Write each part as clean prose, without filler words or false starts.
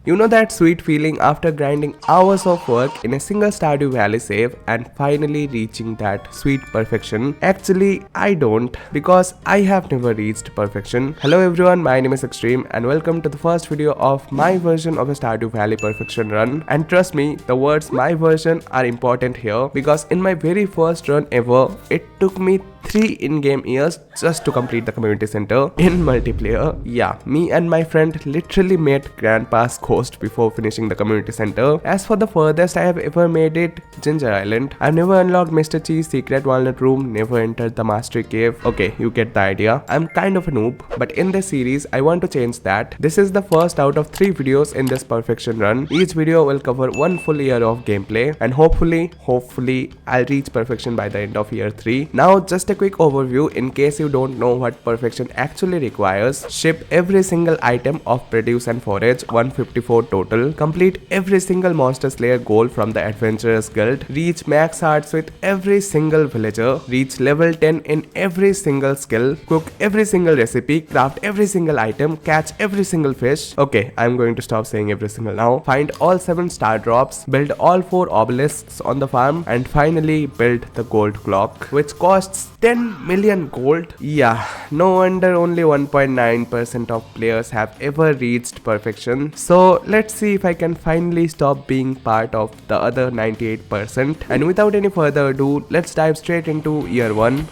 You know that sweet feeling after grinding hours of work in a single Stardew Valley save and finally reaching that sweet perfection? Actually, I don't, because I have never reached perfection. Hello everyone, my name is Extreme and welcome to the first video of my version of a Stardew Valley Perfection Run. And trust me, the words my version are important here because in my very first run ever, it took me 3 in-game years just to complete the community center in multiplayer. Yeah, me and my friend literally made Grandpa's Coast before finishing the community center. As for the furthest I have ever made it, Ginger Island. I've never unlocked Mr. Cheese secret walnut room, never entered the mastery cave. Okay, you get the idea. I'm kind of a noob, but in this series I want to change that. This is the first out of 3 videos in this perfection run. Each video will cover 1 full year of gameplay and hopefully I'll reach perfection by the end of year 3. Now just a quick overview in case you don't know what perfection actually requires. Ship every single item of produce and forage, 154 total. Complete every single monster slayer goal from the adventurers guild. Reach max hearts with every single villager. Reach level 10 in every single skill. Cook every single recipe. Craft every single item. Catch every single fish. Okay, I'm going to stop saying every single now. Find all 7 Stardrops. Build all 4 Obelisks on the farm. And finally build the gold clock, which costs 10 million gold. Yeah, no wonder only 1.9% of players have ever reached perfection. So let's see if I can finally stop being part of the other 98%. And without any further ado, let's dive straight into year 1.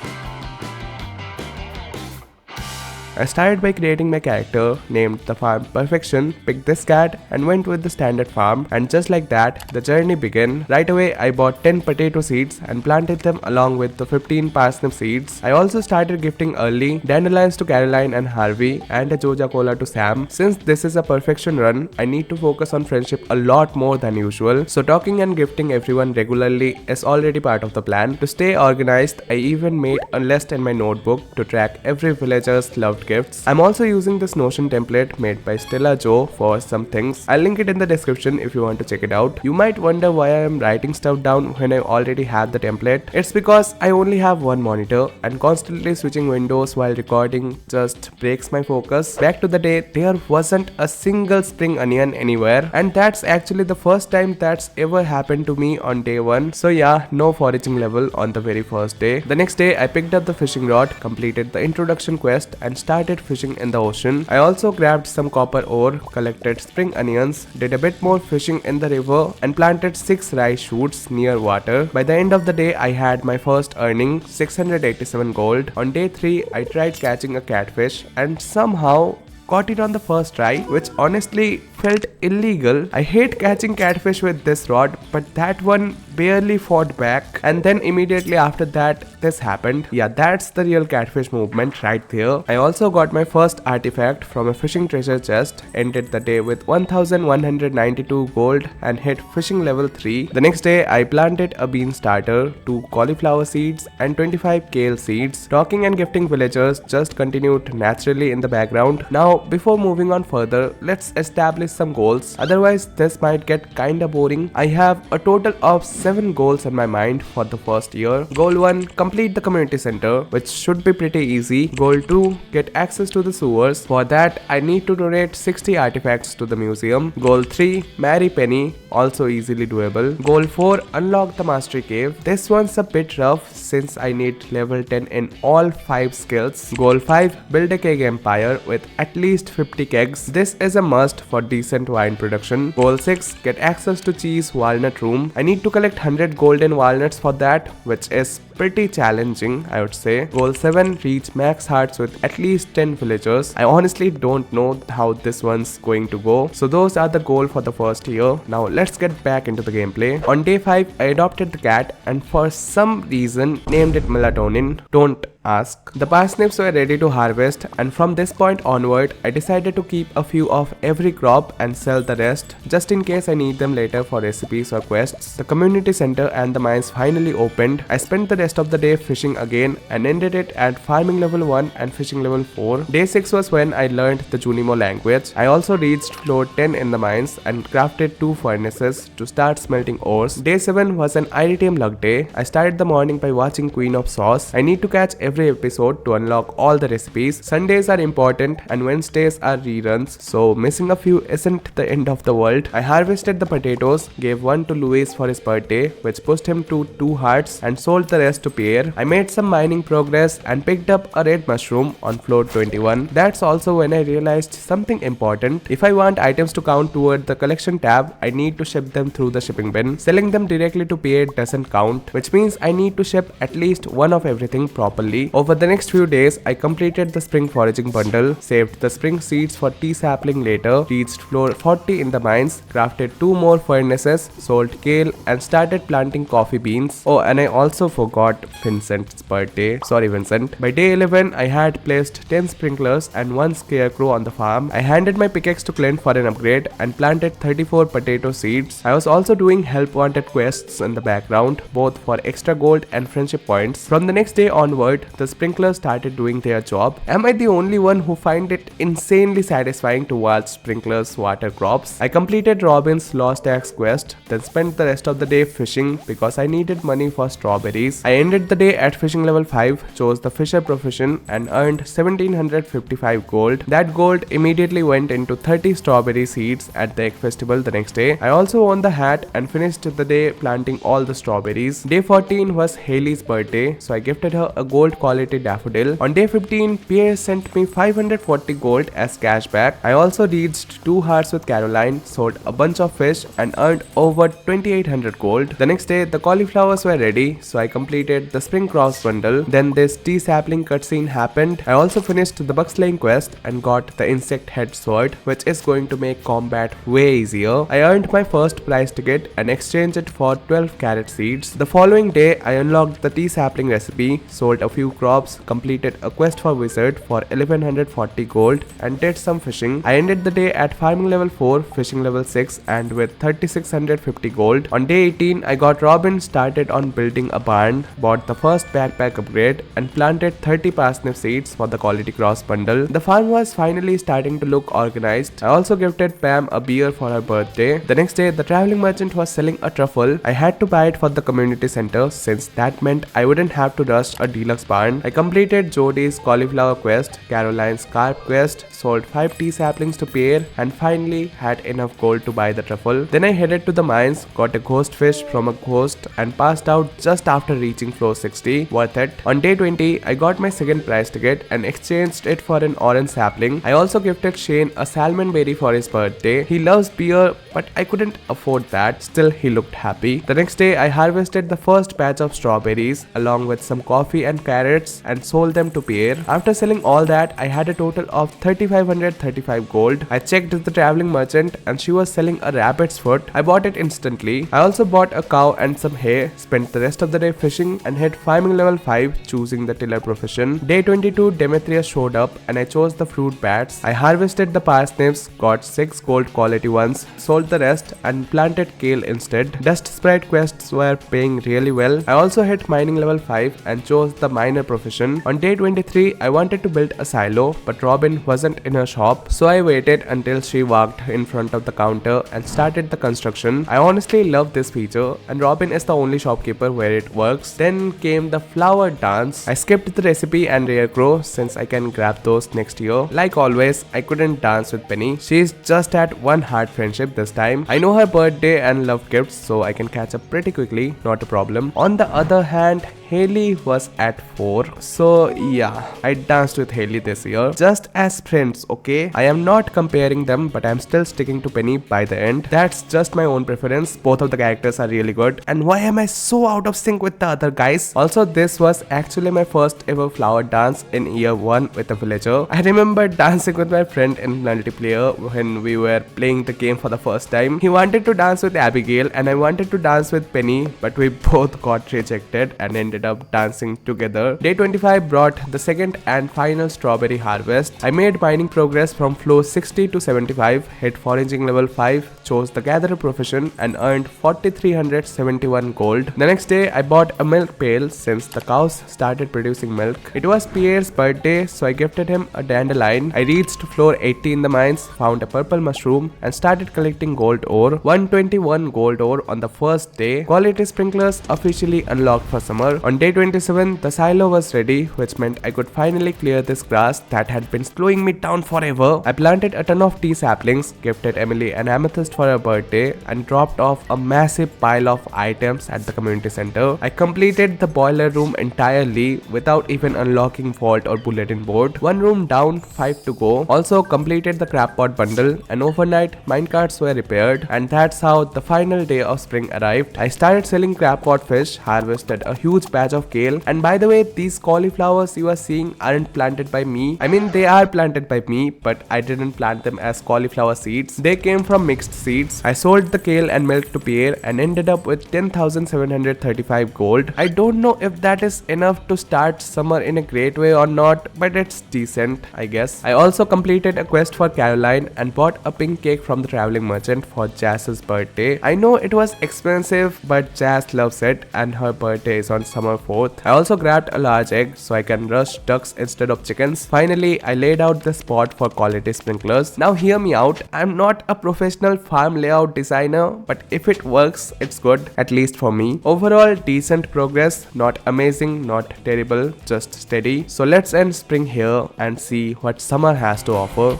I started by creating my character, named the farm Perfection, picked this cat and went with the standard farm, and just like that, the journey began. Right away, I bought 10 potato seeds and planted them along with the 15 parsnip seeds. I also started gifting early dandelions to Caroline and Harvey and a Joja Cola to Sam. Since this is a perfection run, I need to focus on friendship a lot more than usual, so talking and gifting everyone regularly is already part of the plan. To stay organized, I even made a list in my notebook to track every villager's loved gifts. I'm also using this Notion template made by Stella Joe for some things. I'll link it in the description if you want to check it out. You might wonder why I am writing stuff down when I already have the template. It's because I only have one monitor and constantly switching windows while recording just breaks my focus. Back to the day, there wasn't a single spring onion anywhere, and that's actually the first time that's ever happened to me on day 1. So yeah, no foraging level on the very first day. The next day I picked up the fishing rod, completed the introduction quest and started fishing in the ocean. I also grabbed some copper ore, collected spring onions, did a bit more fishing in the river and planted 6 rice shoots near water. By the end of the day I had my first earning, 687 gold. On day 3 I tried catching a catfish and somehow caught it on the first try, which honestly felt illegal. I hate catching catfish with this rod, but that one barely fought back, and then immediately after that this happened. Yeah, that's the real catfish movement right there. I also got my first artifact from a fishing treasure chest, ended the day with 1192 gold and hit fishing level 3. The next day I planted a bean starter, 2 cauliflower seeds and 25 kale seeds. Talking and gifting villagers just continued naturally in the background. Now before moving on further, let's establish some goals, otherwise this might get kinda boring. I have a total of 7 goals in my mind for the first year. Goal 1, complete the community center, which should be pretty easy. Goal 2, get access to the sewers. For that I need to donate 60 artifacts to the museum. Goal 3, marry Penny, also easily doable. Goal 4, unlock the mastery cave. This one's a bit rough since I need level 10 in all 5 skills. Goal 5, build a keg empire with at least 50 kegs. This is a must for decent wine production. Goal 6, get access to cheese walnut room. I need to collect 100 golden walnuts for that, which is pretty challenging, I would say. Goal 7, reach max hearts with at least 10 villagers. I honestly don't know how this one's going to go. So those are the goal for the first year. Now let's get back into the gameplay. On day 5, I adopted the cat and for some reason named it Melatonin. Don't ask. The parsnips were ready to harvest, and from this point onward I decided to keep a few of every crop and sell the rest just in case I need them later for recipes or quests. The community center and the mines finally opened. I spent the rest of the day fishing again and ended it at farming level 1 and fishing level 4. Day 6 was when I learned the Junimo language. I also reached floor 10 in the mines and crafted 2 furnaces to start smelting ores. Day 7 was an IDTM luck day. I started the morning by watching Queen of Sauce. I need to catch every episode to unlock all the recipes. Sundays are important and Wednesdays are reruns, so missing a few isn't the end of the world. I harvested the potatoes, gave one to Luis for his birthday, which pushed him to 2 hearts, and sold the rest to Pierre. I made some mining progress and picked up a red mushroom on floor 21. That's also when I realized something important. If I want items to count toward the collection tab, I need to ship them through the shipping bin. Selling them directly to Pierre doesn't count, which means I need to ship at least one of everything properly. Over the next few days, I completed the spring foraging bundle, saved the spring seeds for tea sapling later, reached floor 40 in the mines, crafted 2 more furnaces, sold kale, and started planting coffee beans. Oh, and I also forgot Vincent's birthday. Sorry, Vincent. By day 11, I had placed 10 sprinklers and 1 scarecrow on the farm. I handed my pickaxe to Clint for an upgrade and planted 34 potato seeds. I was also doing help wanted quests in the background, both for extra gold and friendship points. From the next day onward, the sprinklers started doing their job. Am I the only one who find it insanely satisfying to watch sprinklers water crops? I completed Robin's Lost Axe quest, then spent the rest of the day fishing because I needed money for strawberries. I ended the day at fishing level 5, chose the fisher profession, and earned 1755 gold. That gold immediately went into 30 strawberry seeds at the egg festival the next day. I also won the hat and finished the day planting all the strawberries. Day 14 was Haley's birthday, so I gifted her a gold quality daffodil. On day 15, Pierre sent me 540 gold as cashback. I also reached 2 hearts with Caroline, sold a bunch of fish, and earned over 2800 gold. The next day, the cauliflowers were ready, so I completed the spring cross bundle. Then this tea sapling cutscene happened. I also finished the bug slaying quest and got the insect head sword, which is going to make combat way easier. I earned my first prize ticket and exchanged it for 12 carrot seeds. The following day, I unlocked the tea sapling recipe, sold a few crops, completed a quest for wizard for 1140 gold, and did some fishing. I ended the day at farming level 4, fishing level 6, and with 3650 gold. On day 18, I got Robin started on building a barn, bought the first backpack upgrade, and planted 30 parsnip seeds for the quality cross bundle. The farm was finally starting to look organized. I also gifted Pam a beer for her birthday. The next day, the traveling merchant was selling a truffle. I had to buy it for the community center since that meant I wouldn't have to rush a deluxe barn. I completed Jodie's cauliflower quest, Caroline's carp quest, sold 5 tea saplings to Pierre, and finally had enough gold to buy the truffle. Then I headed to the mines, got a ghost fish from a ghost, and passed out just after reaching floor 60. Worth it. On day 20, I got my second prize ticket and exchanged it for an orange sapling. I also gifted Shane a salmon berry for his birthday. He loves beer, but I couldn't afford that. Still, he looked happy. The next day, I harvested the first batch of strawberries along with some coffee and carrots and sold them to Pierre. After selling all that, I had a total of 3535 gold. I checked the traveling merchant and she was selling a rabbit's foot. I bought it instantly. I also bought a cow and some hay, spent the rest of the day fishing, and hit farming level 5, choosing the tiller profession. Day 22, Demetrius showed up and I chose the fruit bats. I harvested the parsnips, got 6 gold quality ones, sold the rest, and planted kale instead. Dust sprite quests were paying really well. I also hit mining level 5 and chose the miner profession. On day 23, I wanted to build a silo, but Robin wasn't in her shop, so I waited until she walked in front of the counter and started the construction. I honestly love this feature, and Robin is the only shopkeeper where it works. Then came the flower dance. I skipped the recipe and rare crow since I can grab those next year. Like always, I couldn't dance with Penny. She's just at 1 heart friendship this time. I know her birthday and love gifts, so I can catch up pretty quickly, not a problem. On the other hand, Haley was at 4. So yeah, I danced with Haley this year. Just as friends, okay? I am not comparing them, but I'm still sticking to Penny by the end. That's just my own preference. Both of the characters are really good. And why am I so out of sync with the other guys? Also, this was actually my first ever flower dance in year 1 with a villager. I remember dancing with my friend in multiplayer when we were playing the game for the first time. He wanted to dance with Abigail and I wanted to dance with Penny, but we both got rejected and ended ended up dancing together. Day 25 brought the second and final strawberry harvest. I made mining progress from floor 60 to 75, hit foraging level 5, chose the gatherer profession and earned 4371 gold. The next day I bought a milk pail since the cows started producing milk. It was Pierre's birthday, so I gifted him a dandelion. I reached floor 80 in the mines, found a purple mushroom and started collecting gold ore. 121 gold ore on the first day. Quality sprinklers officially unlocked for summer. On day 27 the silo was ready, which meant I could finally clear this grass that had been slowing me down forever. I planted a ton of tea saplings, gifted Emily an amethyst for her birthday and dropped off a massive pile of items at the community center. I completed the boiler room entirely without even unlocking vault or bulletin board. One room down, 5 to go. Also completed the crab pot bundle and overnight minecarts were repaired, and that's how the final day of spring arrived. I started selling crab pot fish, harvested a huge batch of kale, and by the way, these cauliflowers you are seeing aren't planted by me. I mean, they are planted by me, but I didn't plant them as cauliflower seeds. They came from mixed seeds. I sold the kale and milk to Pierre and ended up with 10,735 gold. I don't know if that is enough to start summer in a great way or not, but it's decent, I guess. I also completed a quest for Caroline and bought a pink cake from the traveling merchant for Jazz's birthday. I know it was expensive, but Jazz loves it and her birthday is on summer 4th. I also grabbed a large egg so I can rush ducks instead of chickens. Finally, I laid out the spot for quality sprinklers. Now hear me out, I'm not a professional farm layout designer, but if it works, it's good, at least for me. Overall, decent progress, not amazing, not terrible, just steady. So let's end spring here and see what summer has to offer.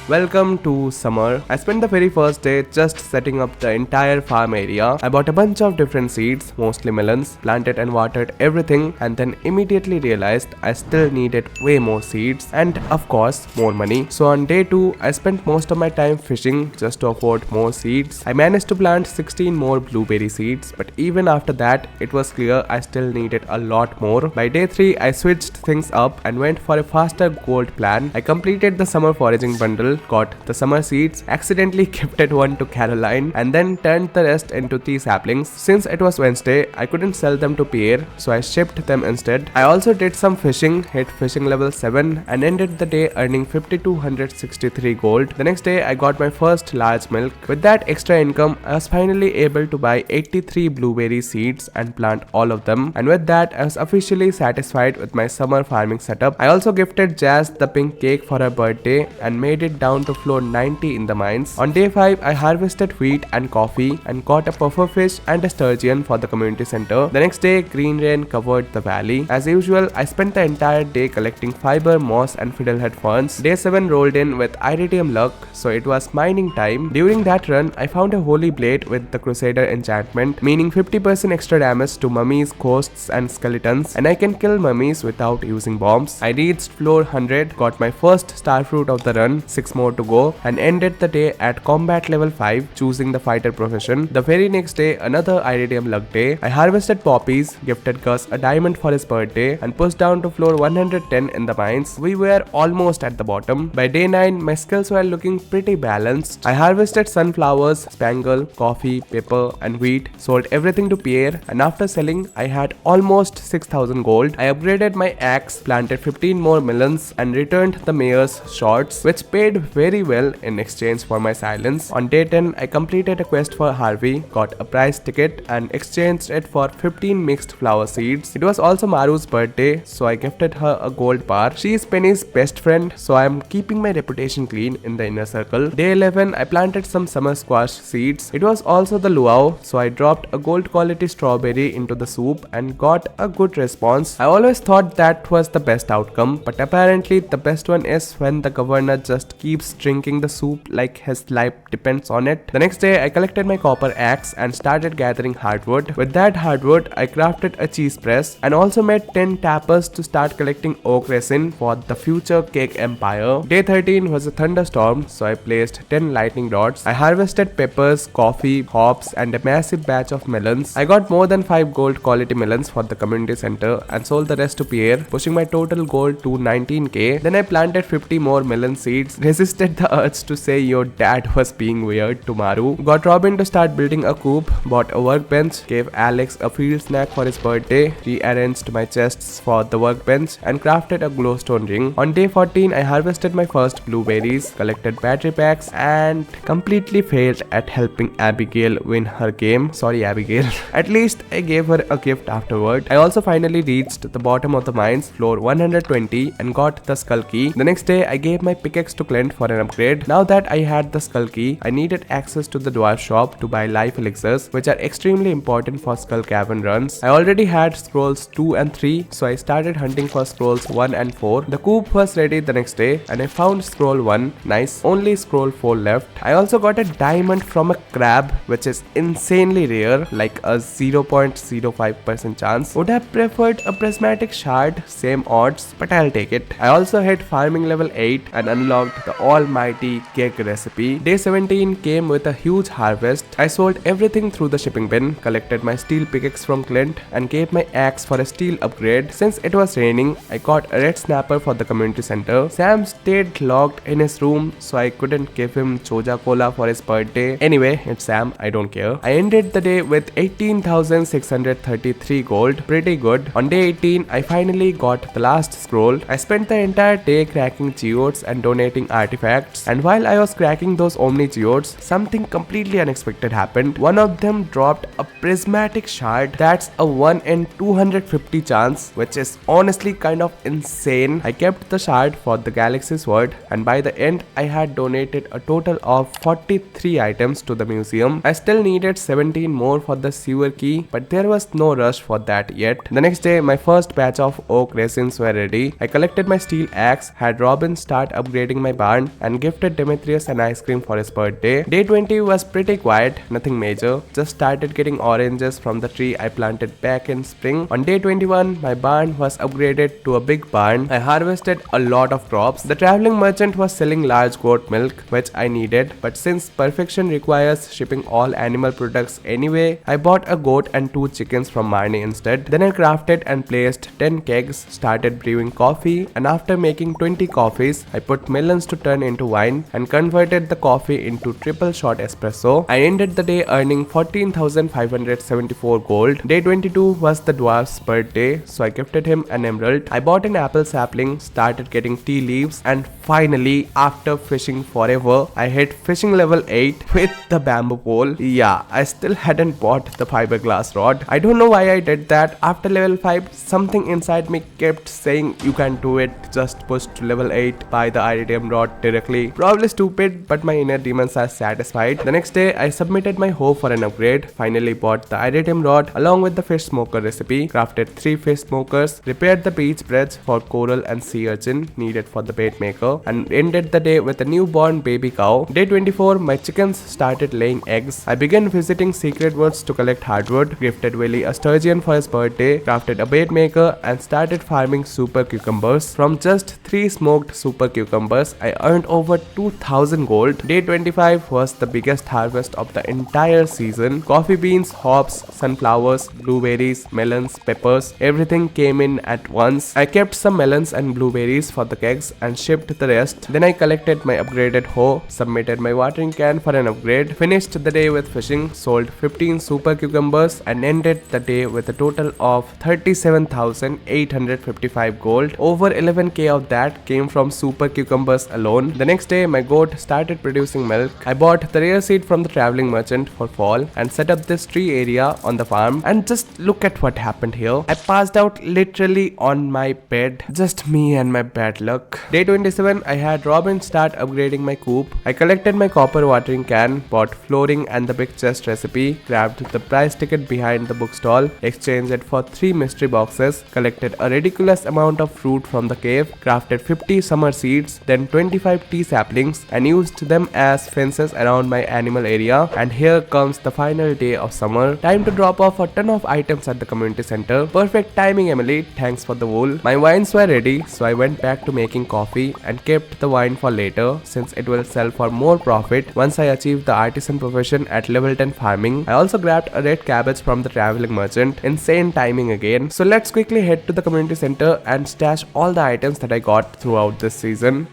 Welcome to summer. I spent the very first day just setting up the entire farm area. I bought a bunch of different seeds, mostly melons, planted and watered everything, and then immediately realized I still needed way more seeds and of course more money. So on day 2, I spent most of my time fishing just to afford more seeds. I managed to plant 16 more blueberry seeds, but even after that, it was clear I still needed a lot more. By day 3, I switched things up and went for a faster gold plan. I completed the summer foraging bundle, got the summer seeds, accidentally gifted one to Caroline, and then turned the rest into tea saplings. Since it was Wednesday, I couldn't sell them to Pierre, so I shipped them instead. I also did some fishing, hit fishing level 7, and ended the day earning 5263 gold. The next day, I got my first large milk. With that extra income, I was finally able to buy 83 blueberry seeds and plant all of them, and with that, I was officially satisfied with my summer farming setup. I also gifted Jazz the pink cake for her birthday and made it down to floor 90 in the mines. On day 5, I harvested wheat and coffee and caught a puffer fish and a sturgeon for the community center. The next day, green rain covered the valley. As usual, I spent the entire day collecting fiber, moss and fiddlehead ferns. Day 7 rolled in with iridium luck, so it was mining time. During that run, I found a holy blade with the crusader enchantment, meaning 50% extra damage to mummies, ghosts and skeletons, and I can kill mummies without using bombs. I reached floor 100, got my first star fruit of the run, 6 more to go, and ended the day at combat level 5, choosing the fighter profession. The very next day, another iridium luck day. I harvested poppies, gifted Gus a diamond for his birthday, and pushed down to floor 110 in the mines. We were almost at the bottom. By day 9, my skills were looking pretty balanced. I harvested sunflowers, spangle, coffee, pepper, and wheat, sold everything to Pierre, and after selling, I had almost 6000 gold. I upgraded my axe, planted 15 more melons, and returned the mayor's shorts, which paid very well in exchange for my silence. On day 10, I completed a quest for Harvey, got a prize ticket, and exchanged it for 15 mixed flower seeds. It was also Maru's birthday, so I gifted her a gold bar. She is Penny's best friend, so I am keeping my reputation clean in the inner circle. Day 11, I planted some summer squash seeds. It was also the luau, so I dropped a gold quality strawberry into the soup and got a good response. I always thought that was the best outcome, but apparently the best one is when the governor just keeps drinking the soup like his life depends on it. The next day, I collected my copper axe and started gathering hardwood. With that hardwood, I crafted a cheese press and also made 10 tappers to start collecting oak resin for the future cake empire. Day 13 was a thunderstorm, so I placed 10 lightning rods. I harvested peppers, coffee, hops, and a massive batch of melons. I got more than 5 gold quality melons for the community center and sold the rest to Pierre, pushing my total gold to 19k. Then I planted 50 more melon seeds, resisted the urge to say your dad was being weird to Maru, got Robin to start building a coop, bought a workbench, gave Alex a field snack for his birthday, rearranged my chests for the workbench, and crafted a glowstone ring. On day 14, I harvested my first blueberries, collected battery packs, and completely failed at helping Abigail win her game. Sorry, Abigail. At least I gave her a gift afterward. I also finally reached the bottom of the mines, floor 120, and got the skull key. The next day, I gave my pickaxe to Clint for an upgrade. Now that I had the skull key, I needed access to the dwarf shop to buy life elixirs, which are extremely important for skull cavern runs. I already had scrolls 2 and 3, so I started hunting for scrolls 1 and 4. The coop was ready the next day, and I found scroll 1. Nice, only scroll 4 left. I also got a diamond from a crab, which is insanely rare, like a 0.05% chance. Would have preferred a prismatic shard, same odds, but I'll take it. I also hit farming level 8 and unlocked the almighty cake recipe. Day 17 came with a huge harvest. I sold everything through the shipping bin, collected my steel pickaxe from Clint, and gave my axe for a steel upgrade. Since it was raining, I got a red snapper for the community center. Sam stayed locked in his room, so I couldn't give him Choja Cola for his birthday. Anyway, it's Sam, I don't care. I ended the day with 18,633 gold. Pretty good. On day 18, I finally got the last scroll. I spent the entire day cracking geodes and donating artifacts, and while I was cracking those Omni geodes, something completely unexpected happened. One of them dropped a prismatic shard. That's a 1 in 250 chance, which is honestly kind of insane. I kept the shard for the galaxy sword, and by the end I had donated a total of 43 items to the museum. I still needed 17 more for the sewer key, but there was no rush for that yet. The next day, my first batch of oak resins were ready. I collected my steel axe, had Robin start upgrading my barn, and gifted Demetrius an ice cream for his birthday. Day 20 was pretty quiet, nothing major. Just started getting oranges from the tree I planted back in spring. On day 21, my barn was upgraded to a big barn. I harvested a lot of crops. The traveling merchant was selling large goat milk, which I needed, but since perfection requires shipping all animal products anyway, I bought a goat and 2 chickens from Marnie instead. Then I crafted and placed 10 kegs, started brewing coffee, and after making 20 coffees, I put melons to turn into wine and converted the coffee into triple shot espresso. I ended the day earning 14,574 gold. Day 22 was the dwarf's birthday, so I gifted him an emerald. I bought an apple sapling, started getting tea leaves, and finally, after fishing forever, I hit fishing level 8 with the bamboo pole. Yeah, I still hadn't bought the fiberglass rod. I don't know why I did that. After level 5, something inside me kept saying you can do it, just push to level 8, buy the iridium rod directly. Probably stupid, but my inner demons are satisfied. The next day, I submitted my hoe for an upgrade, finally bought the iridium rod along with the fish smoker recipe, crafted 3 fish smokers, repaired the beach bridge for coral and sea urchin needed for the bait maker, and ended the day with a newborn baby cow. Day 24, my chickens started laying eggs. I began visiting secret woods to collect hardwood, gifted Willie a sturgeon for his birthday, crafted a bait maker, and started farming super cucumbers. From just 3 smoked super cucumbers, I earned over 2,000 gold. Day 25 was the biggest harvest of the entire season. Coffee beans, hops, sunflowers, blueberries, melons, peppers, everything came in at once. I kept some melons and blueberries for the kegs and shipped the rest. Then I collected my upgraded hoe, submitted my watering can for an upgrade, finished the day with fishing, sold 15 super cucumbers, and ended the day with a total of 37,855 gold. Over 11k of that came from super cucumbers alone. The next day, my goat started producing milk. I bought the rare seed from the traveling merchant for fall and set up this tree area on the farm, and just look at what happened here. I passed out literally on my bed. Just me and my bad luck. Day 27, I had Robin start upgrading my coop. I collected my copper watering can, bought flooring and the big chest recipe, grabbed the price ticket behind the bookstall, exchanged it for 3 mystery boxes, collected a ridiculous amount of fruit from the cave, crafted 50 summer seeds, then 25 tea saplings, and used them as fences around my animal area. And here comes the final day of summer. Time to drop off a ton of items at the community center. Perfect timing, Emily. Thanks for the wool. My wines were ready, so I went back to making coffee and kept the wine for later since it will sell for more profit once I achieve the artisan profession at level 10 farming. I also grabbed a red cabbage from the traveling merchant. Insane timing again. So let's quickly head to the community center and stash all the items that I got throughout this season.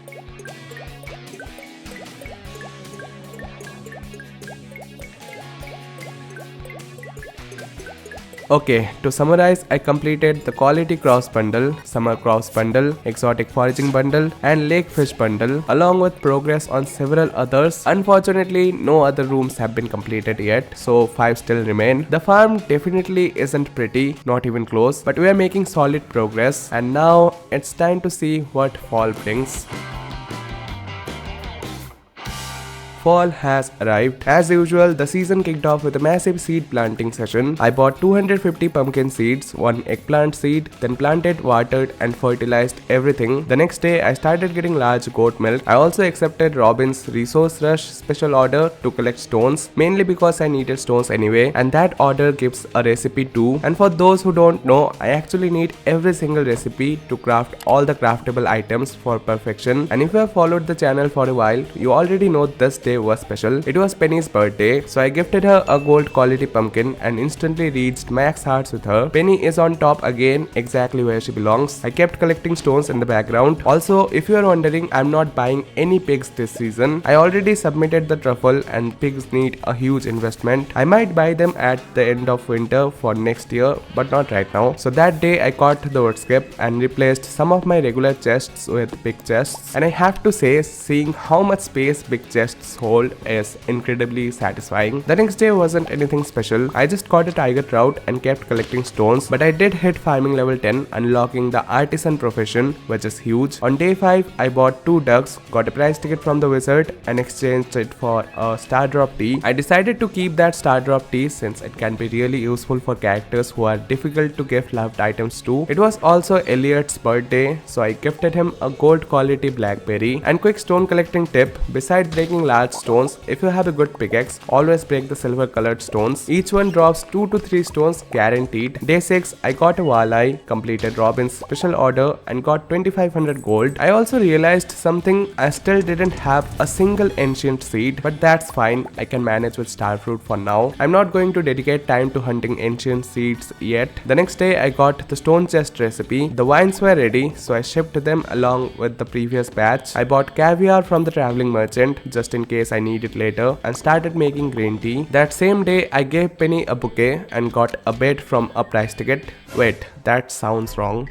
Okay, to summarize, I completed the quality cross bundle, summer cross bundle, exotic foraging bundle, and lake fish bundle, along with progress on several others. Unfortunately, no other rooms have been completed yet, so 5 still remain. The farm definitely isn't pretty, not even close, but we are making solid progress, and now it's time to see what fall brings. Fall has arrived. As usual, the season kicked off with a massive seed planting session. I bought 250 pumpkin seeds, 1 eggplant seed, then planted, watered and fertilized everything. The next day, I started getting large goat milk. I also accepted Robin's Resource Rush special order to collect stones, mainly because I needed stones anyway, and that order gives a recipe too. And for those who don't know, I actually need every single recipe to craft all the craftable items for perfection. And if you have followed the channel for a while, you already know this day was special. It was Penny's birthday, so I gifted her a gold quality pumpkin and instantly reached max hearts with her. Penny is on top again, exactly where she belongs. I kept collecting stones in the background. Also, if you are wondering, I'm not buying any pigs this season. I already submitted the truffle and pigs need a huge investment. I might buy them at the end of winter for next year, but not right now. So that day I caught the wood skip and replaced some of my regular chests with big chests. And I have to say, seeing how much space big chests hold is incredibly satisfying. The next day wasn't anything special. I just caught a tiger trout and kept collecting stones, but I did hit farming level 10, unlocking the artisan profession, which is huge. On day 5, I bought 2 ducks, got a prize ticket from the wizard and exchanged it for a Stardrop tea. I decided to keep that Stardrop tea since it can be really useful for characters who are difficult to gift loved items to. It was also Elliot's birthday, so I gifted him a gold quality blackberry. And quick stone collecting tip, besides breaking large stones, if you have a good pickaxe, always break the silver colored stones. Each one drops 2 to 3 stones guaranteed. Day 6, I got a walleye, completed Robin's special order and got 2500 gold. I also realized something, I still didn't have a single ancient seed, but that's fine, I can manage with starfruit for now. I'm not going to dedicate time to hunting ancient seeds yet. The next day I got the stone chest recipe. The wines were ready, so I shipped them along with the previous batch. I bought caviar from the traveling merchant just in case I need it later and started making green tea. That same day I gave Penny a bouquet and got a bed from a prize ticket. Wait, that sounds wrong.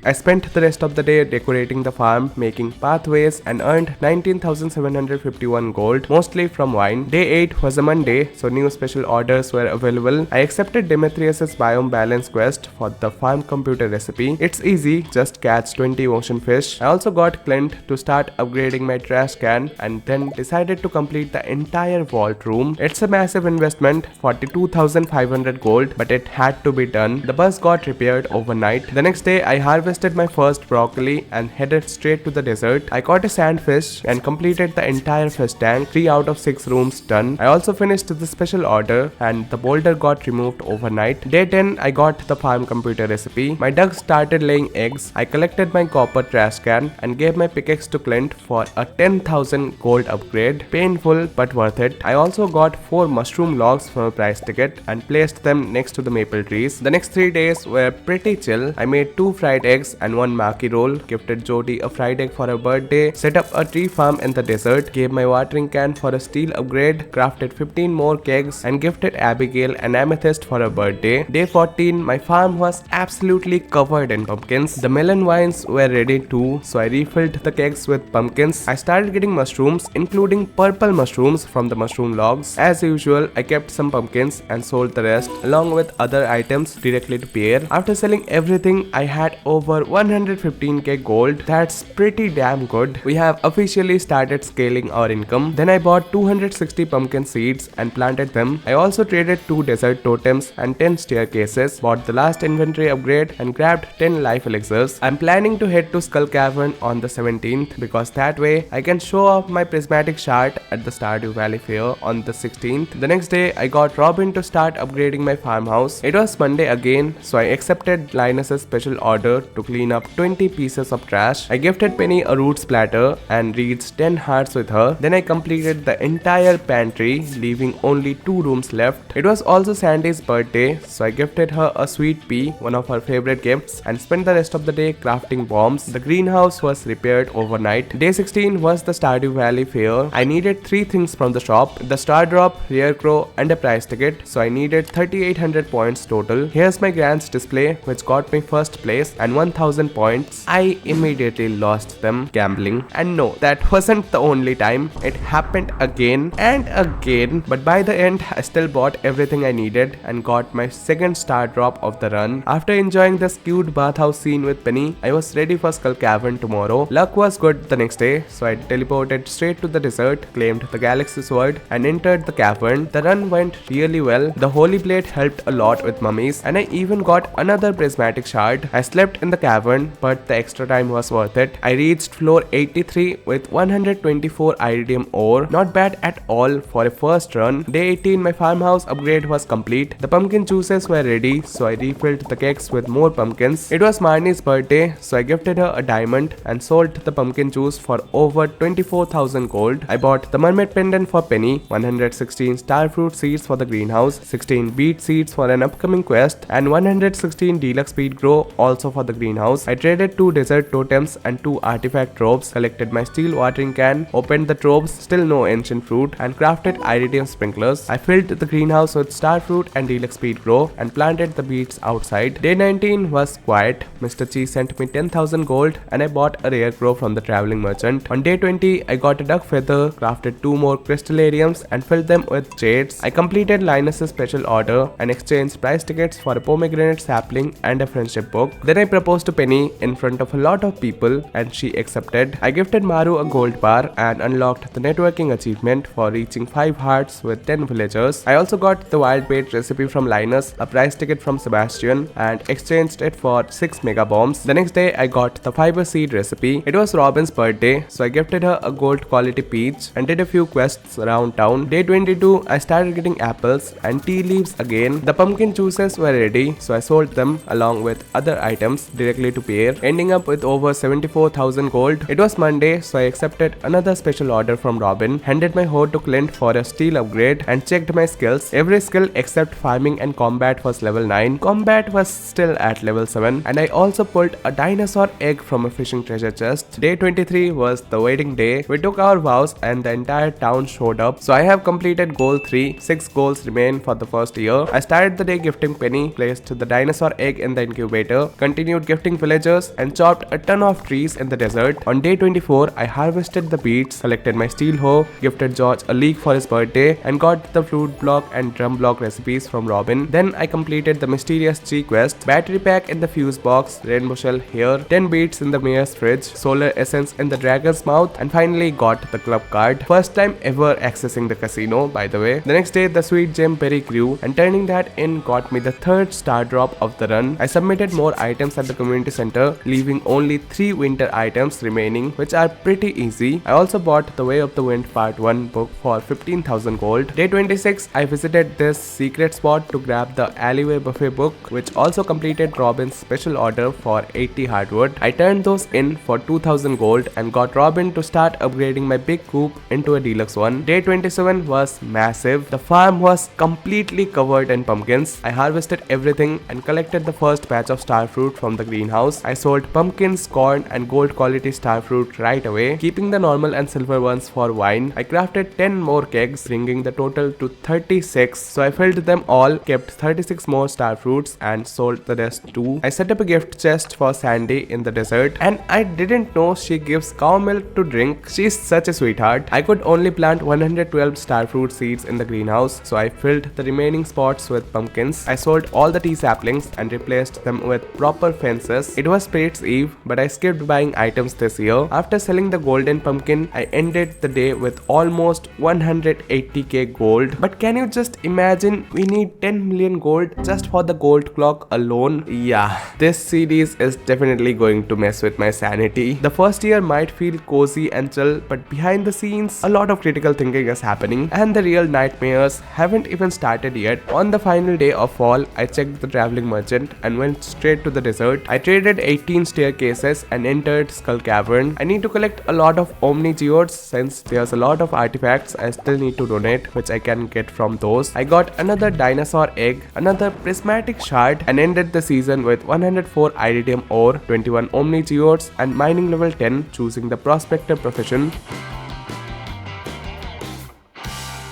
I spent the rest of the day decorating the farm, making pathways and earned 19,751 gold, mostly from wine. Day 8 was a Monday, so new special orders were available. I accepted Demetrius's biome balance quest for the farm computer recipe. It's easy, just catch 20 ocean fish. I also got Clint to start upgrading my trash can and then decided to complete the entire vault room. It's a massive investment, 42,500 gold, but it had to be done. The bus got repaired overnight. The next day I harvested my first broccoli and headed straight to the desert. I caught a sandfish and completed the entire fish tank, 3 out of 6 rooms done. I also finished the special order and the boulder got removed overnight. Day 10 I got the farm computer recipe. My ducks started laying eggs. I collected my copper trash can and gave my pickaxe to Clint for a 10,000 gold upgrade. Painful but worth it. I also got 4 mushroom logs from a prize ticket and placed them next to the maple trees. The next 3 days were pretty chill. I made 2 fried eggs and 1 maki roll, gifted Jody a fried egg for her birthday, set up a tree farm in the desert, gave my watering can for a steel upgrade, crafted 15 more kegs and gifted Abigail an amethyst for her birthday. Day 14, my farm was absolutely covered in pumpkins. The melon vines were ready too, so I refilled the kegs with pumpkins. I started getting mushrooms, including purple mushrooms from the mushroom logs. As usual, I kept some pumpkins and sold the rest along with other items directly to Pierre. After selling everything, I had over 115k gold. That's pretty damn good. We have officially started scaling our income. Then I bought 260 pumpkin seeds and planted them. I also traded 2 desert totems and 10 staircases, bought the last inventory upgrade and grabbed 10 life elixirs. I'm planning to head to Skull Cavern on the 17th because that way I can show off my prismatic shard at the Stardew Valley Fair on the 16th. The next day I got Robin to start upgrading my farmhouse. It was Monday again, so I accepted Linus's special order to clean up 20 pieces of trash. I gifted Penny a root splatter and reached 10 hearts with her. Then I completed the entire pantry, leaving only 2 rooms left. It was also Sandy's birthday, so I gifted her a sweet pea, one of her favorite gifts, and spent the rest of the day crafting bombs. The greenhouse was repaired overnight. Day 16 was the Stardew Valley fair. I needed 3 things from the shop: the Stardrop, Rare Crow, and a prize ticket, so I needed 3800 points total. Here's my grants display, which got me first place and 1000 points. I immediately lost them gambling. And no, that wasn't the only time. It happened again and again, but by the end I still bought everything I needed and got my second star drop of the run. After enjoying this cute bathhouse scene with Penny, I was ready for Skull Cavern tomorrow. Luck was good the next day, so I teleported straight to the desert, claimed the Galaxy Sword, and entered the cavern. The run went really well. The Holy Blade helped a lot with mummies, and I even got another prismatic shard. I slept in the cavern, but the extra time was worth it. I reached floor 83 with 124 iridium ore. Not bad at all for a first run. Day 18, my farmhouse upgrade was complete. The pumpkin juices were ready, so I refilled the kegs with more pumpkins. It was Marnie's birthday, so I gifted her a diamond and sold the pumpkin juice for over 24,000 gold. I bought the mermaid pendant for Penny, 116 starfruit seeds for the greenhouse, 16 beet seeds for an upcoming quest, and 116 deluxe speed grow also for the greenhouse. I traded 2 desert totems and 2 artifact tropes, collected my steel watering can, opened the tropes, still no ancient fruit, and crafted iridium sprinklers. I filled the greenhouse with starfruit and deluxe speed grow and planted the beets outside. Day 19 was quiet. Mr. Chi sent me 10,000 gold and I bought a rare crow from the traveling merchant. On day 20, I got a duck feather, crafted 2 more crystallariums and filled them with jades. I completed Linus's special order and exchanged prize tickets for a pomegranate sapling and a friendship book. Then I proposed to Penny in front of a lot of people and she accepted. I gifted Maru a gold bar and unlocked the networking achievement for reaching 5 hearts with 10 villagers. I also got the wild bait recipe from Linus, a prize ticket from Sebastian, and exchanged it for 6 mega bombs. The next day I got the fiber seed recipe. It was Robin's birthday, so I gifted her a gold quality peach and did a few quests around town. Day 22, I started getting apples and tea leaves again. The pumpkin juices were ready, so I sold them along with other items directly to Pierre, ending up with over 74,000 gold. It was Monday, so I accepted another special order from Robin, handed my hoe to Clint for a steel upgrade, and checked my skills. Every skill except farming and combat was level 9. Combat was still at level 7, and I also pulled a dinosaur egg from a fishing treasure chest. Day 23 was the wedding day. We took our vows and the entire town showed up, so I have completed goal 3. 6 goals remain for the first year. I started the day gifting Penny, placed the dinosaur egg in the incubator, continued gifting villagers, and chopped a ton of trees in the desert. On day 24, I harvested the beets, collected my steel hoe, gifted George a leek for his birthday, and got the flute block and drum block recipes from Robin. Then I completed the mysterious G quest, battery pack in the fuse box, rainbow shell here, 10 beets in the mayor's fridge, solar essence in the dragon's mouth, and finally got the club card. First time ever accessing the casino, by the way. The next day, the sweet gem berry grew, and turning that in got me the 3rd star drop of the run. I submitted more items at the community center, leaving only 3 winter items remaining, which are pretty easy. I also bought the Way of the Wind Part 1 book for 15,000 gold. Day 26, I visited this secret spot to grab the alleyway buffet book, which also completed Robin's special order for 80 hardwood. I turned those in for 2,000 gold and got Robin to start upgrading my big coop into a deluxe one. Day 27 was massive. The farm was completely covered in pumpkins. I harvested everything and collected the first batch of starfruit from the greenhouse. I sold pumpkins, corn, and gold quality starfruit right away, keeping the normal and silver ones for wine. I crafted 10 more kegs, bringing the total to 36, so I filled them all, kept 36 more starfruits, and sold the rest too. I set up a gift chest for Sandy in the desert, and I didn't know she gives cow milk to drink. She's such a sweetheart. I could only plant 112 starfruit seeds in the greenhouse, so I filled the remaining spots with pumpkins. I sold all the tea saplings and replaced them with proper fences. It was Spirit's Eve, but I skipped buying items this year. After selling the golden pumpkin, I ended the day with almost 180k gold. But can you just imagine, we need 10 million gold just for the gold clock alone? Yeah, this series is definitely going to mess with my sanity. The first year might feel cozy and chill, but behind the scenes, a lot of critical thinking is happening, and the real nightmares haven't even started yet. On the final day of fall, I checked the traveling merchant and went straight to the desert. I traded 18 staircases and entered Skull Cavern. I need to collect a lot of Omni Geodes since there's a lot of artifacts I still need to donate, which I can get from those. I got another dinosaur egg, another prismatic shard, and ended the season with 104 iridium ore, 21 Omni Geodes, and mining level 10, choosing the prospector profession.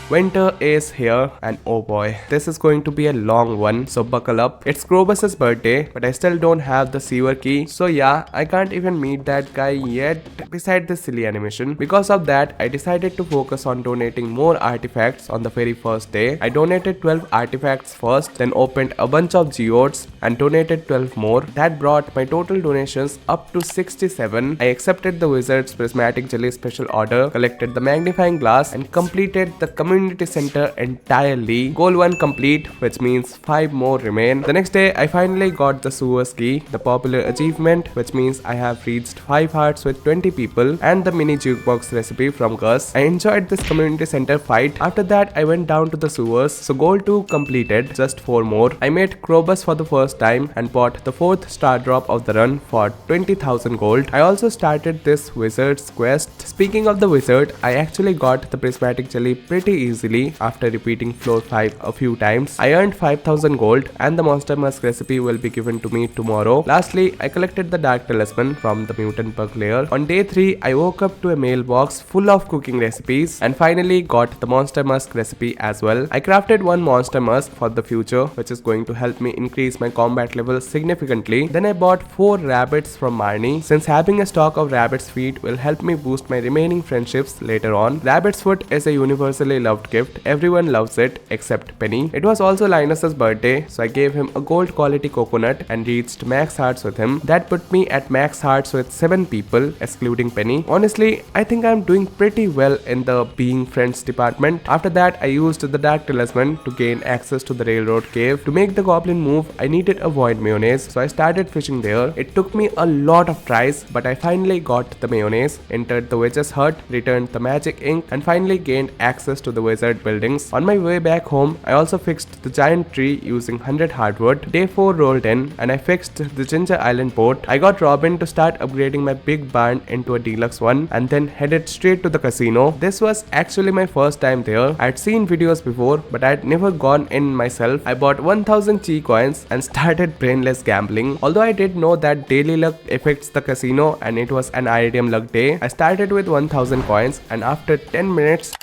Winter is here, and oh boy, this is going to be a long one, so buckle up. It's Krobus's birthday, but I still don't have the sewer key, so yeah, I can't even meet that guy yet beside this silly animation. Because of that, I decided to focus on donating more artifacts on the very first day. I donated 12 artifacts first, then opened a bunch of geodes and donated 12 more. That brought my total donations up to 67. I accepted the wizard's prismatic jelly special order, collected the magnifying glass, and completed the community center entirely. Goal 1 complete, which means 5 more remain. The next day, I finally got the sewers key, the popular achievement, which means I have reached 5 hearts with 20 people, and the mini jukebox recipe from Gus. I enjoyed this community center fight. After that, I went down to the sewers, so goal 2 completed, just 4 more. I met Krobus for the first time and bought the 4th star drop of the run for 20,000 gold. I also started this wizard's quest. Speaking of the wizard, I actually got the prismatic jelly pretty easily after repeating floor 5 a few times. I earned 5,000 gold and the monster musk recipe will be given to me tomorrow. Lastly, I collected the dark talisman from the mutant bug layer. On day 3, I woke up to a mailbox full of cooking recipes and finally got the monster musk recipe as well. I crafted one monster musk for the future, which is going to help me increase my combat level significantly. Then I bought 4 rabbits from Marnie, since having a stock of rabbit's feet will help me boost my remaining friendships later on. Rabbit's foot is a universally loved gift. Everyone loves it except Penny. It was also Linus's birthday, so I gave him a gold quality coconut and reached max hearts with him. That put me at max hearts with 7 people, excluding Penny. Honestly, I think I'm doing pretty well in the being friends department. After that, I used the dark talisman to gain access to the railroad cave. To make the goblin move, I needed a void mayonnaise, so I started fishing there. It took me a lot of tries, but I finally got the mayonnaise, entered the witch's hut, returned the magic ink, and finally gained access to the wizard buildings. On my way back home, I also fixed the giant tree using 100 hardwood. Day 4 rolled in and I fixed the Ginger Island boat. I got Robin to start upgrading my big barn into a deluxe one and then headed straight to the casino. This was actually my first time there. I had seen videos before, but I had never gone in myself. I bought 1000 chi coins and started brainless gambling. Although I did know that daily luck affects the casino and it was an iridium luck day, I started with 1000 coins and after 10 minutes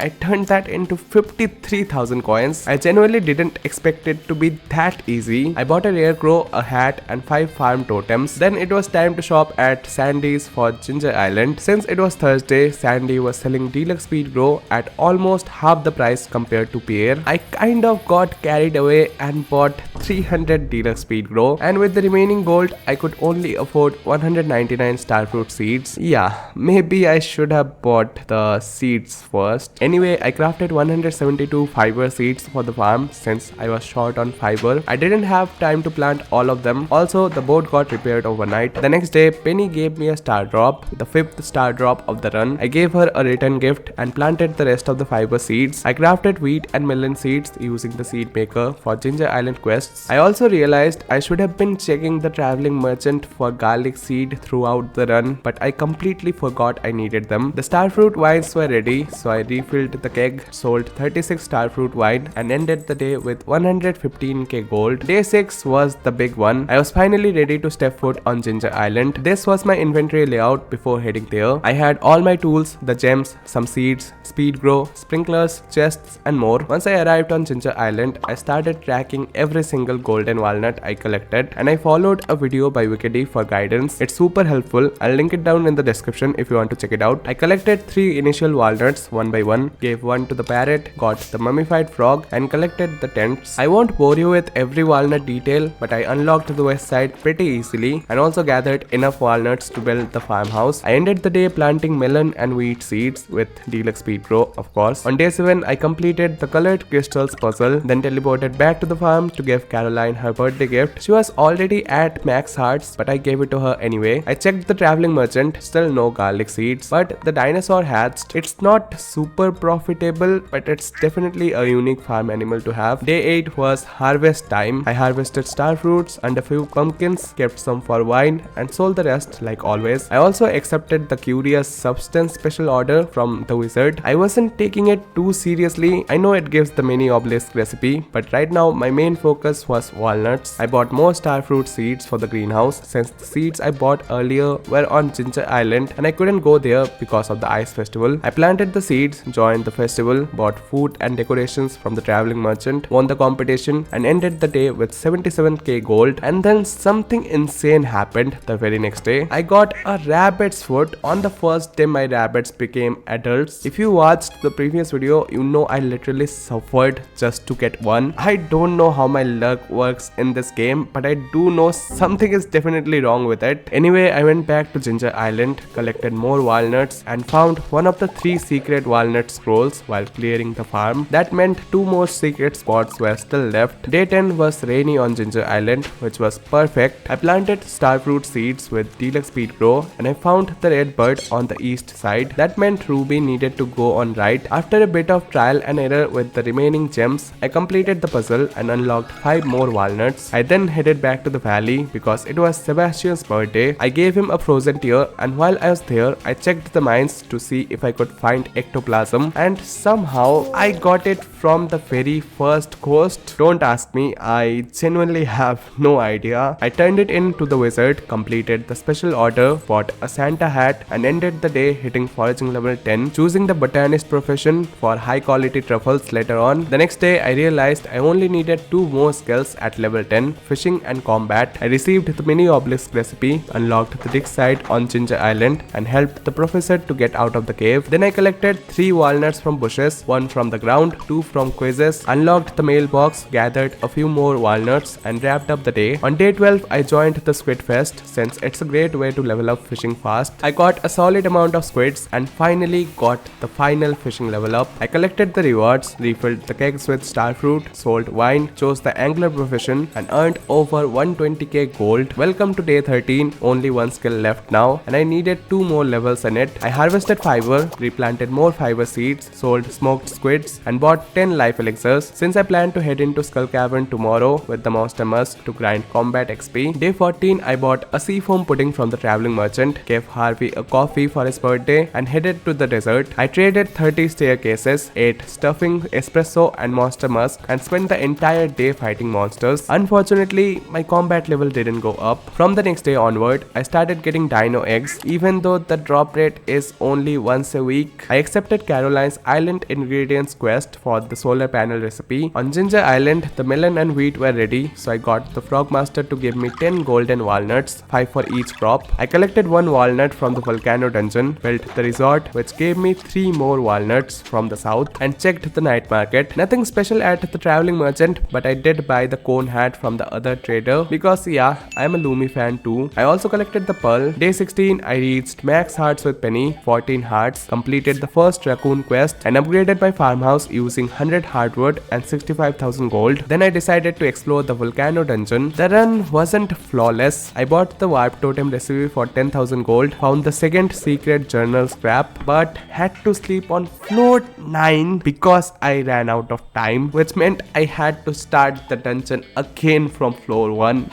I turned that into 53,000 coins. I genuinely didn't expect it to be that easy. I bought a rare crow, a hat and 5 farm totems. Then it was time to shop at Sandy's for Ginger Island. Since it was Thursday, Sandy was selling deluxe speed grow at almost half the price compared to Pierre. I kind of got carried away and bought 300 deluxe speed grow, and with the remaining gold I could only afford 199 starfruit seeds. Yeah, maybe I should have bought the seeds first. Anyway, I crafted 172 fiber seeds for the farm since I was short on fiber. I didn't have time to plant all of them. Also, the boat got repaired overnight. The next day, Penny gave me a star drop, the 5th star drop of the run. I gave her a return gift and planted the rest of the fiber seeds. I crafted wheat and melon seeds using the seed maker for Ginger Island quests. I also realized I should have been checking the traveling merchant for garlic seed throughout the run, but I completely forgot I needed them. The starfruit wines were ready, so I refilled the keg, sold 36 starfruit wine and ended the day with 115k gold. Day 6 was the big one. I was finally ready to step foot on Ginger Island. This was my inventory layout before heading there. I had all my tools, the gems, some seeds, speed grow, sprinklers, chests and more. Once I arrived on Ginger Island, I started tracking every single golden walnut I collected and I followed a video by Wickedy for guidance. It's super helpful. I'll link it down in the description if you want to check it out. I collected 3 initial walnuts one by one, gave one to the parrot, got the mummified frog and collected the tents. I won't bore you with every walnut detail, but I unlocked the west side pretty easily and also gathered enough walnuts to build the farmhouse. I ended the day planting melon and wheat seeds with deluxe speed grow, of course. On day 7, I completed the colored crystals puzzle, then teleported back to the farm to give Caroline her birthday gift. She was already at max hearts, but I gave it to her anyway. I checked the traveling merchant, still no garlic seeds, but the dinosaur hatched. It's not super profitable, but it's definitely a unique farm animal to have. Day 8 was harvest time. I harvested star fruits and a few pumpkins, kept some for wine and sold the rest like always. I also accepted the curious substance special order from the wizard. I wasn't taking it too seriously. I know it gives the mini obelisk recipe, but right now my main focus was walnuts. I bought more star fruit seeds for the greenhouse since the seeds I bought earlier were on Ginger Island and I couldn't go there because of the ice festival. I planted the seeds, joined the festival, bought food and decorations from the traveling merchant, won the competition and ended the day with 77k gold. And then something insane happened the very next day. I got a rabbit's foot. On the first day my rabbits became adults. If you watched the previous video, you know I literally suffered just to get one. I don't know how my luck works in this game, but I do know something is definitely wrong with it. Anyway, I went back to Ginger Island, collected more walnuts and found one of the 3 secret walnut scrolls while clearing the farm. That meant 2 more secret spots were still left. Day 10 was rainy on Ginger Island, which was perfect. I planted starfruit seeds with deluxe speed grow and I found the red bird on the east side. That meant Ruby needed to go on right. After a bit of trial and error with the remaining gems, I completed the puzzle and unlocked 5 more walnuts. I then headed back to the valley because it was Sebastian's birthday. I gave him a frozen tear and while I was there, I checked the mines to see if I could find ectoplasm and somehow I got it from the very first coast. Don't ask me, I genuinely have no idea. I turned it in to the wizard, completed the special order, bought a Santa hat and ended the day hitting foraging level 10, choosing the botanist profession for high quality truffles later on. The next day I realized I only needed 2 more skills at level 10, fishing and combat. I received the mini obelisk recipe, unlocked the dig site on Ginger Island and helped the professor to get out of the cave. Then I collected 3 walnuts from bushes, 1 from the ground, 2 from quizzes, unlocked the mailbox, gathered a few more walnuts and wrapped up the day. On day 12 I joined the squid fest since it's a great way to level up fishing fast. I got a solid amount of squids and finally got the final fishing level up. I collected the rewards, refilled the kegs with starfruit, sold wine, chose the angler profession and earned over 120k gold. Welcome to day 13, only 1 skill left now and I needed 2 more levels in it. I harvested fiber, replanted more fiber seeds, sold smoked squids and bought 10 life elixirs since I plan to head into Skull Cavern tomorrow with the monster musk to grind combat XP. Day 14 I bought a seafoam pudding from the traveling merchant, gave Harvey a coffee for his birthday and headed to the desert. I traded 30 staircases, ate stuffing, espresso and monster musk and spent the entire day fighting monsters. Unfortunately, my combat level didn't go up. From the next day onward, I started getting dino eggs even though the drop rate is only once a week. I accepted Caroline's Island ingredients quest for the solar panel recipe. On Ginger Island, the melon and wheat were ready, so I got the frogmaster to give me 10 golden walnuts, 5 for each crop. I collected 1 walnut from the volcano dungeon, built the resort which gave me 3 more walnuts from the south and checked the night market. Nothing special at the traveling merchant, but I did buy the cone hat from the other trader because yeah, I'm a Lumi fan too. I also collected the pearl. Day 16 I reached max hearts with Penny, 14 hearts, completed the first raccoon quest and upgraded my farmhouse using 100 hardwood and 65,000 gold. Then I decided to explore the volcano dungeon. The run wasn't flawless. I bought the warp totem recipe for 10,000 gold, found the second secret journal scrap but had to sleep on floor 9 because I ran out of time, which meant I had to start the dungeon again from floor 1.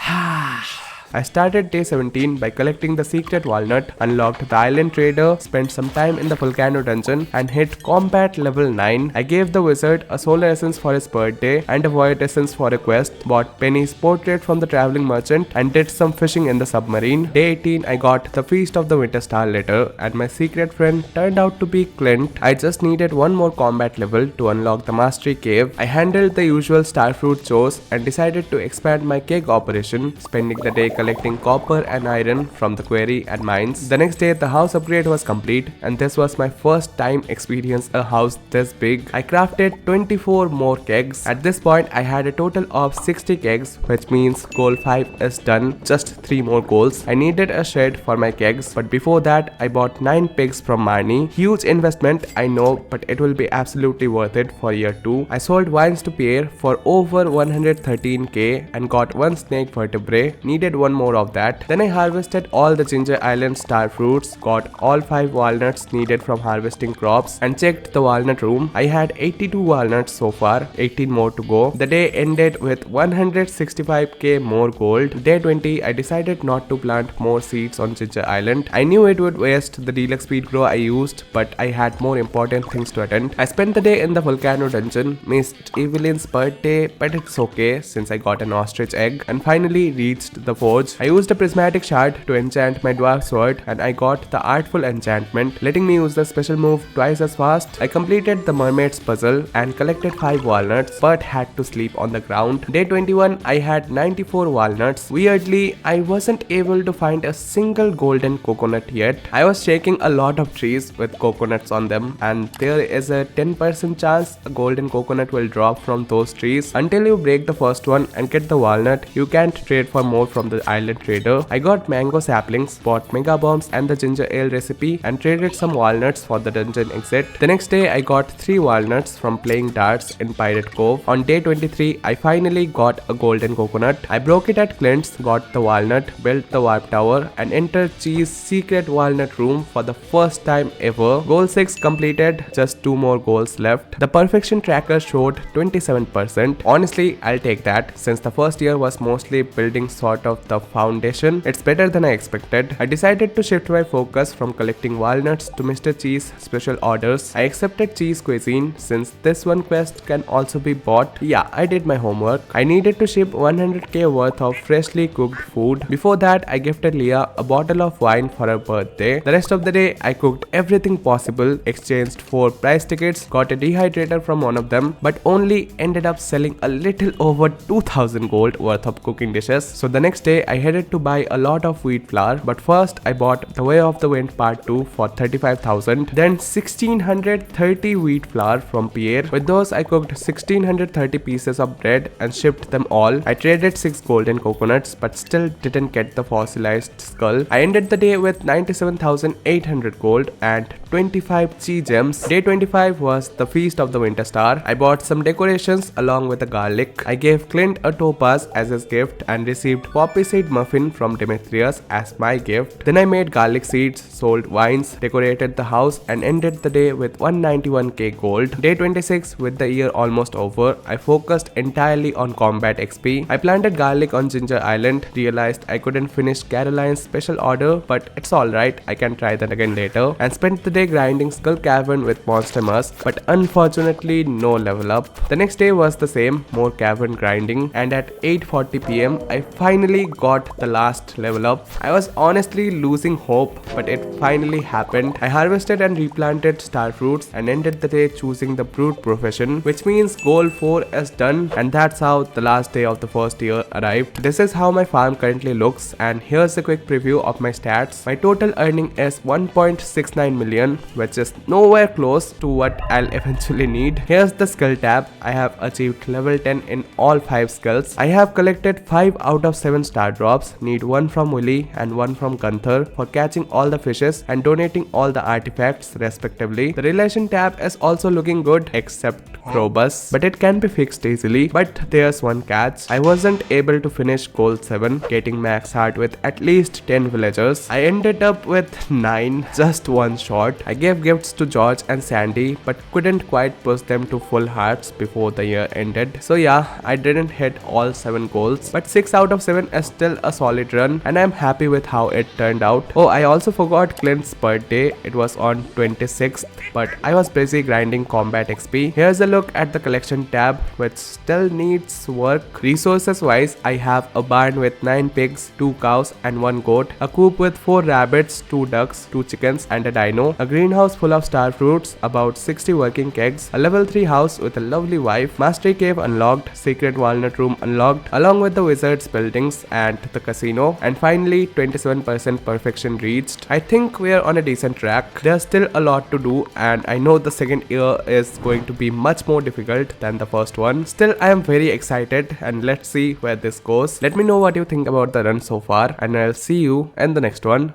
I started day 17 by collecting the secret walnut, unlocked the island trader, spent some time in the volcano dungeon and hit combat level 9. I gave the wizard a solar essence for his birthday and a void essence for a quest, bought Penny's portrait from the traveling merchant and did some fishing in the submarine. Day 18 I got the feast of the winter star letter and my secret friend turned out to be Clint. I just needed 1 more combat level to unlock the mastery cave. I handled the usual starfruit chores and decided to expand my keg operation, spending the day collecting copper and iron from the quarry and mines. The next day the house upgrade was complete and this was my first time experience a house this big. I crafted 24 more kegs. At this point I had a total of 60 kegs, which means goal 5 is done, just 3 more goals. I needed a shed for my kegs, but before that I bought 9 pigs from Marnie. Huge investment I know, but it will be absolutely worth it for year 2. I sold wines to Pierre for over 113k and got 1 snake vertebrae, needed 1 one more of that. Then I harvested all the Ginger Island star fruits, got all 5 walnuts needed from harvesting crops, and checked the walnut room. I had 82 walnuts so far, 18 more to go. The day ended with 165k more gold. Day 20, I decided not to plant more seeds on Ginger Island. I knew it would waste the deluxe speed grow I used, but I had more important things to attend. I spent the day in the volcano dungeon, missed Evelyn's birthday, but it's okay since I got an ostrich egg, and finally reached the forge. I used a prismatic shard to enchant my dwarf sword, and I got the artful enchantment, letting me use the special move twice as fast. I completed the mermaid's puzzle and collected 5 walnuts, but had to sleep on the ground. Day 21, I had 94 walnuts. Weirdly, I wasn't able to find a single golden coconut yet. I was shaking a lot of trees with coconuts on them, and there is a 10% chance a golden coconut will drop from those trees. Until you break the first one and get the walnut, you can't trade for more from the island trader. I got mango saplings, bought mega bombs and the ginger ale recipe, and traded some walnuts for the dungeon exit. The next day, I got 3 walnuts from playing darts in Pirate Cove. On day 23, I finally got a golden coconut. I broke it at Clint's, got the walnut, built the warp tower, and entered Chee's secret walnut room for the first time ever. Goal 6 completed, just 2 more goals left. The perfection tracker showed 27%. Honestly, I'll take that since the first year was mostly building sort of the foundation. It's better than I expected. I decided to shift my focus from collecting walnuts to Mr. Cheese special orders. I accepted cheese cuisine since this one quest can also be bought. Yeah, I did my homework. I needed to ship 100k worth of freshly cooked food. Before that, I gifted Leah a bottle of wine for her birthday. The rest of the day, I cooked everything possible, exchanged 4 prize tickets, got a dehydrator from one of them, but only ended up selling a little over 2000 gold worth of cooking dishes. So the next day, I headed to buy a lot of wheat flour, but first I bought The Way of the Wind Part 2 for 35,000, then 1630 wheat flour from Pierre. With those, I cooked 1630 pieces of bread and shipped them all. I traded 6 golden coconuts, but still didn't get the fossilized skull. I ended the day with 97,800 gold and 25 chi gems. Day 25 was the Feast of the Winter Star. I bought some decorations along with a garlic. I gave Clint a topaz as his gift and received poppy seed muffin from Demetrius as my gift. Then I made garlic seeds, sold wines, decorated the house, and ended the day with 191k gold. Day 26, with the year almost over, I focused entirely on combat XP. I planted garlic on Ginger Island, realized I couldn't finish Caroline's special order, but it's alright, I can try that again later, and spent the day grinding Skull Cavern with Monster Musk, but unfortunately no level up. The next day was the same, more cavern grinding, and at 8:40 PM I finally got the last level up. I was honestly losing hope, but it finally happened. I harvested and replanted star fruits and ended the day choosing the brute profession, which means goal 4 is done, and that's how the last day of the first year arrived. This is how my farm currently looks, and here's a quick preview of my stats. My total earning is 1.69 million, which is nowhere close to what I'll eventually need. Here's the skill tab. I have achieved level 10 in all 5 skills. I have collected 5 out of 7 star drops, need 1 from Willy and 1 from Gunther for catching all the fishes and donating all the artifacts respectively. The relation tab is also looking good except Krobus, but it can be fixed easily. But there's one catch. I wasn't able to finish goal 7, getting max heart with at least 10 villagers. I ended up with 9, just one short. I gave gifts to George and Sandy, but couldn't quite push them to full hearts before the year ended. So yeah, I didn't hit all 7 goals, but 6 out of 7 is still a solid run, and I'm happy with how it turned out. Oh, I also forgot Clint's birthday. It was on 26th, but I was busy grinding combat XP. Here's a look at the collection tab, which still needs work. Resources wise, I have a barn with 9 pigs, 2 cows and 1 goat, a coop with 4 rabbits, 2 ducks, 2 chickens and a dino, a greenhouse full of star fruits, about 60 working kegs, a level 3 house with a lovely wife, mastery cave unlocked, secret walnut room unlocked, along with the wizard's buildings and the casino, and finally 27% perfection reached. I think we're on a decent track. There's still a lot to do, and I know the second year is going to be much more difficult than the first one. Still, I am very excited, and let's see where this goes. Let me know what you think about the run so far, and I'll see you in the next one.